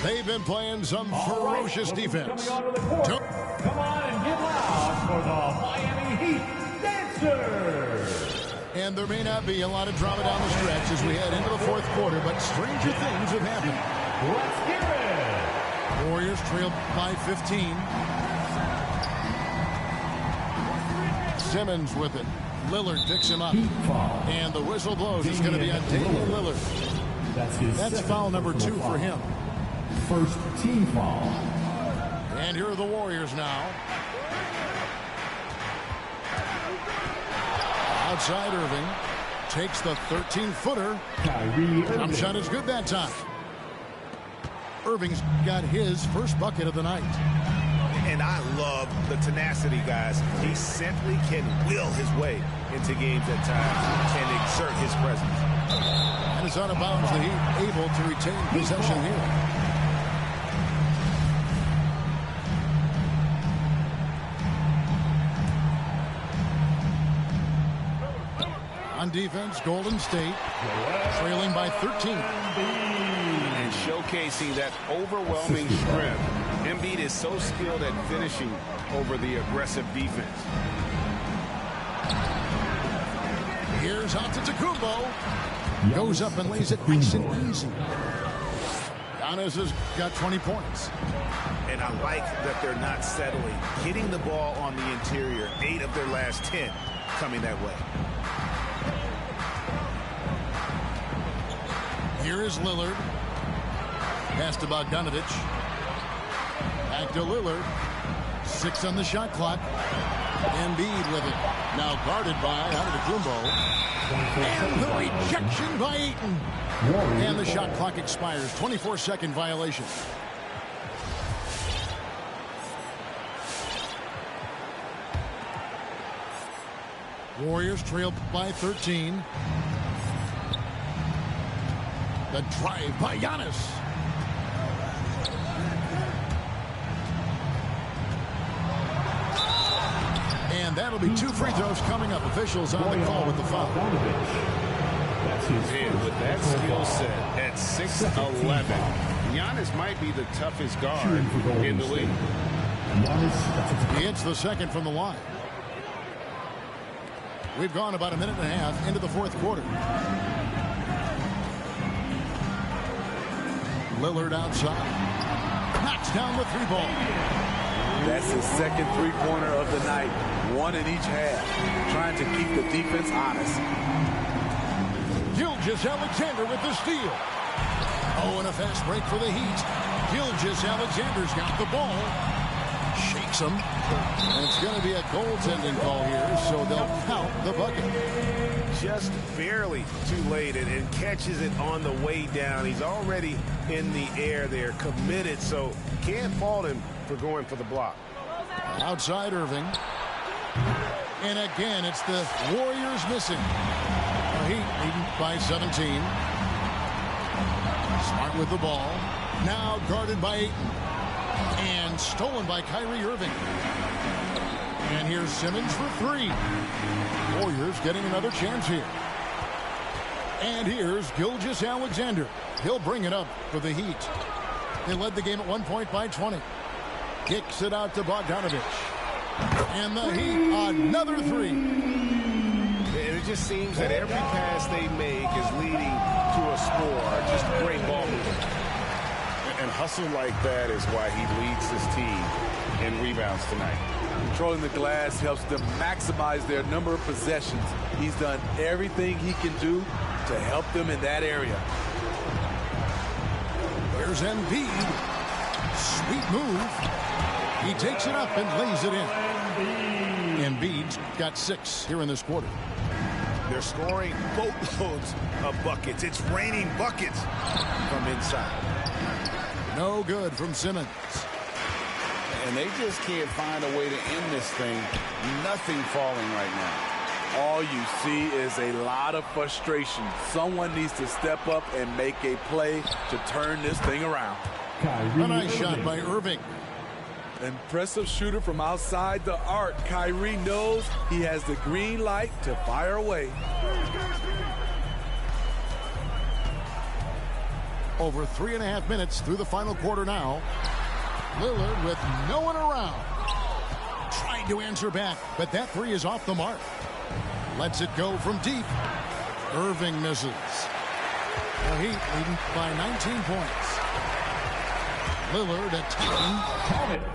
They've been playing some ferocious defense. Come on and get loud for the Miami Heat Dancers. And there may not be a lot of drama down the stretch as we head into the 4th quarter, but stranger things have happened. Let's hear it. Warriors trailed by 15. Simmons with it. Lillard picks him up. And the whistle blows. It's going to be on Damian Lillard. That's foul number 2 for him. First team foul. And here are the Warriors now. Outside Irving. takes the 13-footer. Jump shot is good that time. Irving's got his first bucket of the night. And I love the tenacity, guys. He simply can will his way into games at times and exert his presence. And it's out of bounds. The Heat able to retain possession here. On defense, Golden State trailing by 13. And showcasing that overwhelming strength. Embiid is so skilled at finishing over the aggressive defense. Here's Antetokounmpo. Goes up and lays it nice and easy. Giannis has got 20 points. And I like that they're not settling. Hitting the ball on the interior, 8 of their last 10 coming that way. Here is Lillard. Pass to Bogdanovich. Back to Lillard. 6 on the shot clock. Embiid with it. Now guarded by Antetokounmpo. And the rejection by Ayton. And the shot clock expires. 24-second violation. Warriors trail by 13. The drive by Giannis. And that'll be 2 free throws coming up. Officials on the call with the foul. And with that skill set at 6'11", Giannis might be the toughest guard in the league. He hits the second from the line. We've gone about a minute and a half into the fourth quarter. Lillard outside. Knocks down the 3-ball. That's his second three-pointer of the night. 1 in each half. Trying to keep the defense honest. Gilgeous-Alexander with the steal. Oh, and a fast break for the Heat. Gilgeous-Alexander's got the ball. Shakes him. And it's going to be a goaltending call here, so they'll count the bucket. Just barely too late and catches it on the way down. He's already in the air there, committed, so can't fault him for going for the block. Outside Irving. And again, it's the Warriors missing. The Heat leading by 17. Smart with the ball. Now guarded by Ayton. And stolen by Kyrie Irving. And here's Simmons for 3. Warriors getting another chance here. And here's Gilgeous-Alexander. He'll bring it up for the Heat. They led the game at 1 point by 20. Kicks it out to Bogdanovich. And the Heat, another 3. And it just seems that every pass they make is leading to a score. Just great ball movement. And hustle like that is why he leads his team in rebounds tonight. Controlling the glass helps them maximize their number of possessions. He's done everything he can do to help them in that area. There's Embiid. Sweet move. He takes it up and lays it in. Embiid's got 6 here in this quarter. They're scoring boatloads of buckets. It's raining buckets from inside. No good from Simmons. And they just can't find a way to end this thing. Nothing falling right now. All you see is a lot of frustration. Someone needs to step up and make a play to turn this thing around. A nice shot by Irving. Impressive shooter from outside the arc. Kyrie knows he has the green light to fire away. Over 3.5 minutes through the final quarter now. Lillard with no one around. Trying to answer back, but that 3 is off the mark. Lets it go from deep. Irving misses. The Heat leading by 19 points. Lillard attacking.